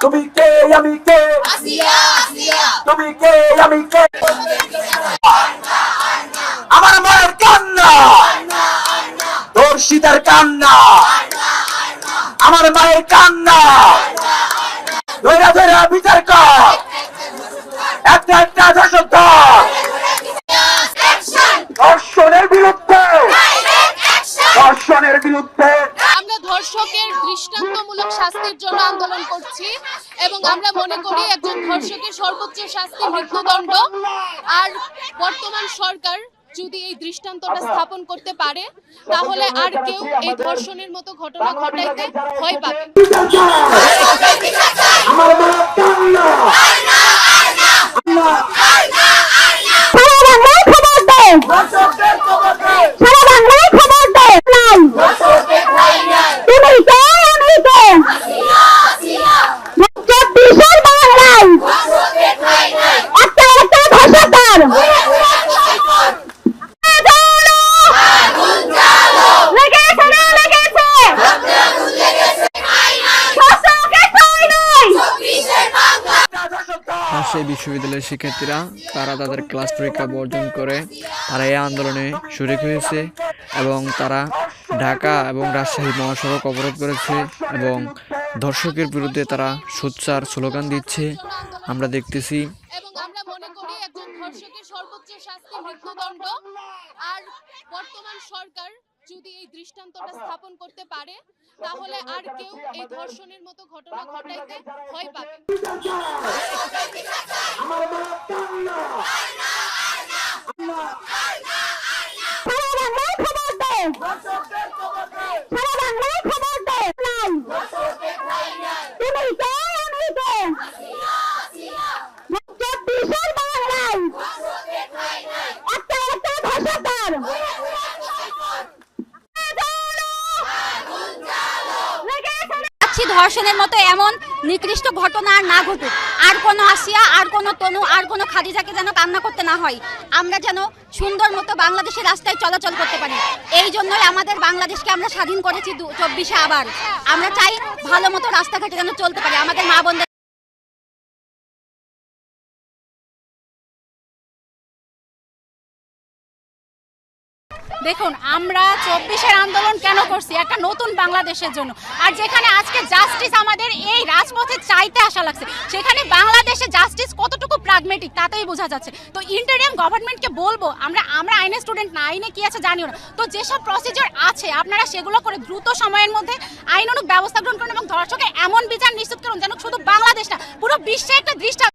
তুমি কে আমি কে তুমি কে আমি কে আমার মায়ের কান্না ধর্ষিতার কান্না আমার মায়ের কান্না ধৈরা ধৈরা বিচার কর একটা একটা ধর্ষক ধর্ষণের বিরুদ্ধে ধর্ষণের বিরুদ্ধে আমরা ধর্ষকের দৃষ্টান্তমূলক শাস্তির জন্য আন্দোলন করছি এবং আমরা মনে করি একজন ধর্ষকের সর্বোচ্চ শাস্তি মৃত্যুদণ্ড। আর বর্তমান সরকার যদি এই দৃষ্টান্তটা স্থাপন করতে পারে তাহলে আর কেউ এই ধর্ষণের মতো ঘটনা ঘটাইতে ভয় পাবে। রাজশাহী বিশ্ববিদ্যালয়ের শিক্ষার্থীরা তারা তাদের ক্লাস পরীক্ষা বর্জন করে তারা এই আন্দোলনে শরিক হয়েছে এবং তারা ঢাকা এবং রাজশাহী মহাসড়ক অবরোধ করেছে এবং ধর্ষকের বিরুদ্ধে তারা সোচ্চার স্লোগান দিচ্ছে আমরা দেখতেছি। এবং আমরা মনে করি একজন ধর্ষকের সর্বোচ্চ শাস্তি মৃত্যুদণ্ড। আর বর্তমান সরকার যদি এই দৃষ্টান্তটা স্থাপন করতে পারে তাহলে আর কেউ এই ধর্ষণের মতো ঘটনা ঘটাইতে ভয় পাবে। ধর্ষণের মতো এমন নিকৃষ্ট ঘটনা আর না ঘটুক, আর কোনো আসিয়া, আর কোনো তনু, আর কোনো খাদিজাকে যেন কান্না করতে না হয়। আমরা যেন সুন্দর মতো বাংলাদেশের রাস্তায় চলাচল করতে পারি। এই জন্যই আমাদের বাংলাদেশকে আমরা স্বাধীন করেছি 24-এ। আবার আমরা চাই ভালো মতো রাস্তাঘাটে যেন চলতে পারি আমাদের মা বোনদের। দেখুন, আমরা 24-এর আন্দোলন কেন করছি? একটা নতুন বাংলাদেশের জন্য। আর যেখানে আজকে জাস্টিস আমাদের এই রাজপথে চাইতে আসা লাগছে, সেখানে বাংলাদেশে জাস্টিস কতটুকু প্রাগমেটিক তাতেই বোঝা যাচ্ছে। তো ইন্টারিম গভর্নমেন্টকে বলবো, আমরা আইনের স্টুডেন্ট না, আইনে কি আছে জানিও না, তো যেসব প্রসিজার আছে আপনারা সেগুলো করে দ্রুত সময়ের মধ্যে আইনানুগ ব্যবস্থা গ্রহণ করুন এবং ধর্ষকের এমন বিচার নিশ্চিত করুন যেন শুধু বাংলাদেশ না, পুরো বিশ্বে একটা দৃষ্টান্ত